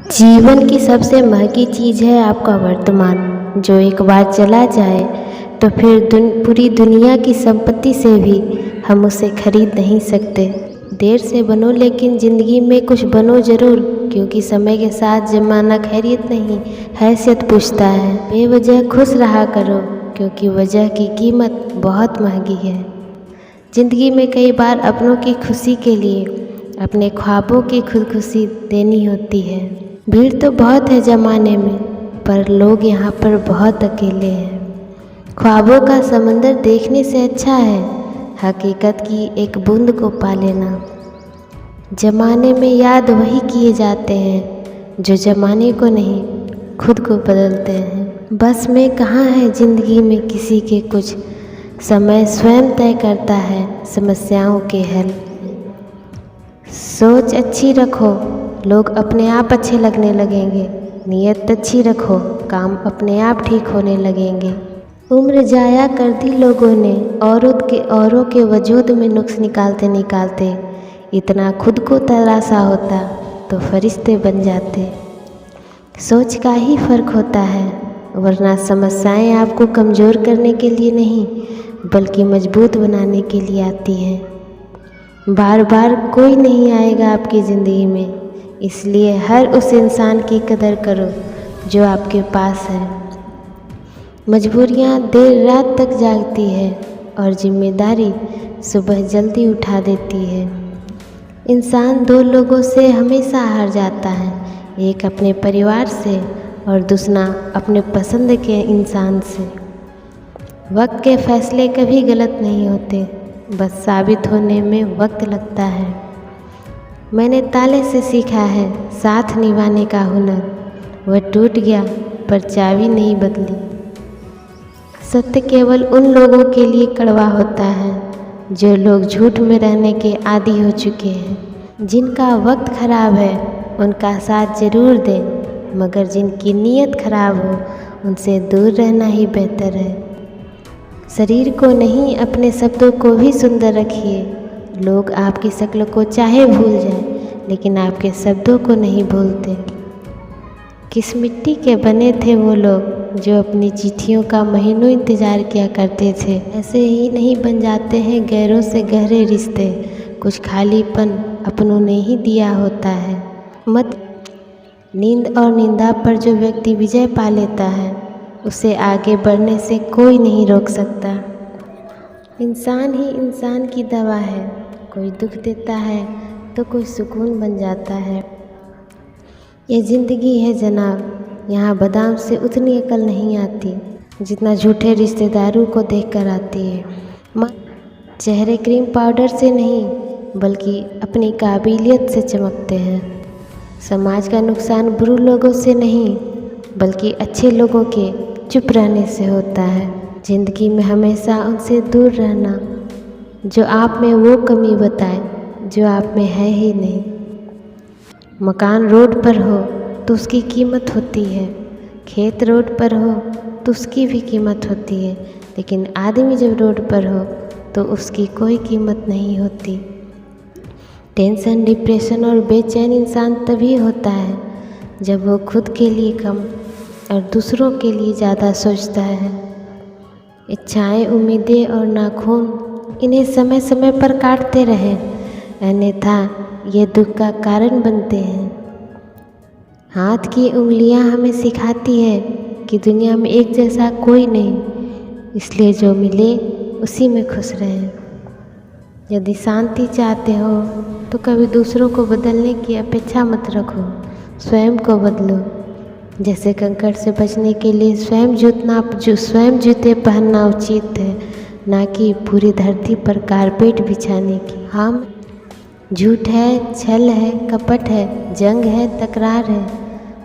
जीवन की सबसे महंगी चीज़ है आपका वर्तमान, जो एक बार चला जाए तो फिर पूरी दुनिया की संपत्ति से भी हम उसे खरीद नहीं सकते। देर से बनो लेकिन ज़िंदगी में कुछ बनो ज़रूर, क्योंकि समय के साथ ज़माना खैरियत नहीं हैसियत पूछता है। बेवजह खुश रहा करो, क्योंकि वजह की कीमत बहुत महंगी है। ज़िंदगी में कई बार अपनों की खुशी के लिए अपने ख्वाबों की खुदकुशी देनी होती है। भीड़ तो बहुत है ज़माने में, पर लोग यहाँ पर बहुत अकेले हैं। ख्वाबों का समंदर देखने से अच्छा है हकीकत की एक बूंद को पा लेना। ज़माने में याद वही किए जाते हैं जो ज़माने को नहीं खुद को बदलते हैं। बस में कहाँ है ज़िंदगी में किसी के कुछ, समय स्वयं तय करता है समस्याओं के हल। सोच अच्छी रखो, लोग अपने आप अच्छे लगने लगेंगे। नीयत अच्छी रखो, काम अपने आप ठीक होने लगेंगे। उम्र जाया कर दी लोगों ने औरों के वजूद में नुक्स निकालते निकालते। इतना खुद को तरासा होता तो फरिश्ते बन जाते। सोच का ही फ़र्क होता है, वरना समस्याएं आपको कमज़ोर करने के लिए नहीं बल्कि मजबूत बनाने के लिए आती हैं। बार बार कोई नहीं आएगा आपकी ज़िंदगी में, इसलिए हर उस इंसान की कदर करो जो आपके पास है। मजबूरियाँ देर रात तक जागती है और जिम्मेदारी सुबह जल्दी उठा देती है। इंसान दो लोगों से हमेशा हार जाता है, एक अपने परिवार से और दूसरा अपने पसंद के इंसान से। वक्त के फैसले कभी गलत नहीं होते, बस साबित होने में वक्त लगता है। मैंने ताले से सीखा है साथ निभाने का हुनर, वह टूट गया पर चाबी नहीं बदली। सत्य केवल उन लोगों के लिए कड़वा होता है जो लोग झूठ में रहने के आदी हो चुके हैं। जिनका वक्त खराब है उनका साथ ज़रूर दें, मगर जिनकी नीयत खराब हो उनसे दूर रहना ही बेहतर है। शरीर को नहीं अपने शब्दों को भी सुंदर रखिए। लोग आपकी शक्ल को चाहे भूल जाएं, लेकिन आपके शब्दों को नहीं भूलते। किस मिट्टी के बने थे वो लोग जो अपनी चिट्ठियों का महीनों इंतज़ार किया करते थे। ऐसे ही नहीं बन जाते हैं गैरों से गहरे रिश्ते, कुछ खालीपन अपनों ने ही दिया होता है। मत नींद और निंदा पर जो व्यक्ति विजय पा लेता है उसे आगे बढ़ने से कोई नहीं रोक सकता। इंसान ही इंसान की दवा है, कोई दुख देता है तो कोई सुकून बन जाता है। ये ज़िंदगी है जनाब, यहाँ बादाम से उतनी अकल नहीं आती जितना झूठे रिश्तेदारों को देखकर आती है। चेहरे क्रीम पाउडर से नहीं बल्कि अपनी काबिलियत से चमकते हैं। समाज का नुकसान बुरे लोगों से नहीं बल्कि अच्छे लोगों के चुप रहने से होता है। ज़िंदगी में हमेशा उनसे दूर रहना जो आप में वो कमी बताए जो आप में है ही नहीं। मकान रोड पर हो तो उसकी कीमत होती है, खेत रोड पर हो तो उसकी भी कीमत होती है, लेकिन आदमी जब रोड पर हो तो उसकी कोई कीमत नहीं होती। टेंशन, डिप्रेशन और बेचैन इंसान तभी होता है जब वो खुद के लिए कम और दूसरों के लिए ज़्यादा सोचता है। इच्छाएं, उम्मीदें और नाखून इन्हें समय समय पर काटते रहें, अन्यथा ये दुख का कारण बनते हैं। हाथ की उंगलियां हमें सिखाती है कि दुनिया में एक जैसा कोई नहीं, इसलिए जो मिले उसी में खुश रहें। यदि शांति चाहते हो तो कभी दूसरों को बदलने की अपेक्षा मत रखो, स्वयं को बदलो। जैसे कंकड़ से बचने के लिए स्वयं जूते पहनना उचित है, ना कि पूरी धरती पर कारपेट बिछाने की। हम झूठ है, छल है, कपट है, जंग है, तकरार है,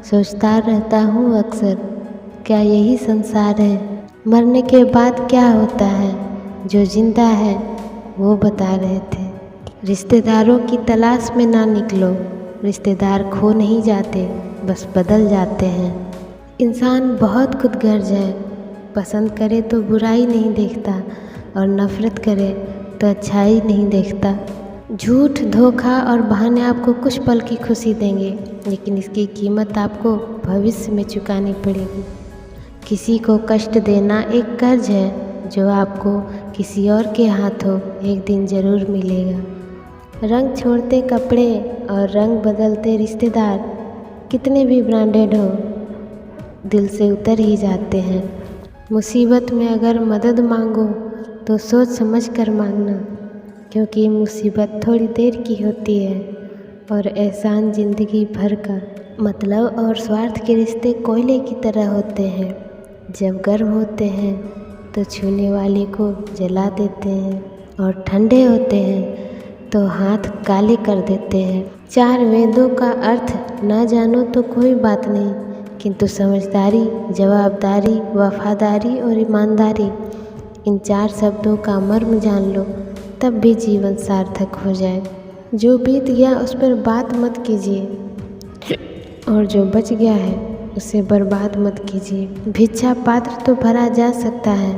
सोचता रहता हूँ अक्सर क्या यही संसार है। मरने के बाद क्या होता है, जो जिंदा है वो बता रहे थे। रिश्तेदारों की तलाश में ना निकलो, रिश्तेदार खो नहीं जाते, बस बदल जाते हैं। इंसान बहुत खुदगर्ज है, पसंद करे तो बुराई नहीं देखता और नफ़रत करे तो अच्छाई नहीं देखता। झूठ, धोखा और बहाने आपको कुछ पल की खुशी देंगे, लेकिन इसकी कीमत आपको भविष्य में चुकानी पड़ेगी। किसी को कष्ट देना एक कर्ज है जो आपको किसी और के हाथों एक दिन ज़रूर मिलेगा। रंग छोड़ते कपड़े और रंग बदलते रिश्तेदार कितने भी ब्रांडेड हो, दिल से उतर ही जाते हैं। मुसीबत में अगर मदद मांगो तो सोच समझ कर मांगना, क्योंकि मुसीबत थोड़ी देर की होती है और एहसान ज़िंदगी भर का। मतलब और स्वार्थ के रिश्ते कोयले की तरह होते हैं, जब गर्म होते हैं तो छूने वाले को जला देते हैं और ठंडे होते हैं तो हाथ काले कर देते हैं। 4 वेदों का अर्थ ना जानो तो कोई बात नहीं, किंतु समझदारी, जवाबदारी, वफादारी और ईमानदारी, इन 4 शब्दों का मर्म जान लो, तब भी जीवन सार्थक हो जाए। जो बीत गया उस पर बात मत कीजिए, और जो बच गया है उसे बर्बाद मत कीजिए। भिक्षा पात्र तो भरा जा सकता है,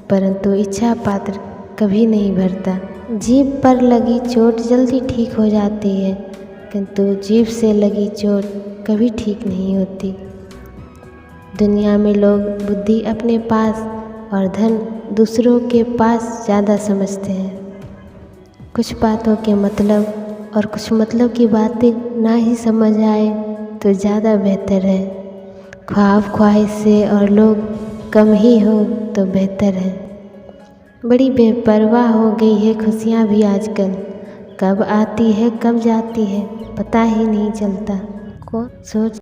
परंतु इच्छा पात्र कभी नहीं भरता। जीभ पर लगी चोट जल्दी ठीक हो जाती है, किंतु जीभ से लगी चोट कभी ठीक नहीं होती। दुनिया में लोग बुद्धि अपने पास और धन दूसरों के पास ज़्यादा समझते हैं। कुछ बातों के मतलब और कुछ मतलब की बातें ना ही समझ आए तो ज़्यादा बेहतर है। ख्वाब ख्वाहिश से और लोग कम ही हो तो बेहतर है। बड़ी बेपरवाह हो गई है खुशियाँ भी आजकल, कब आती है कब जाती है पता ही नहीं चलता। कौन सोच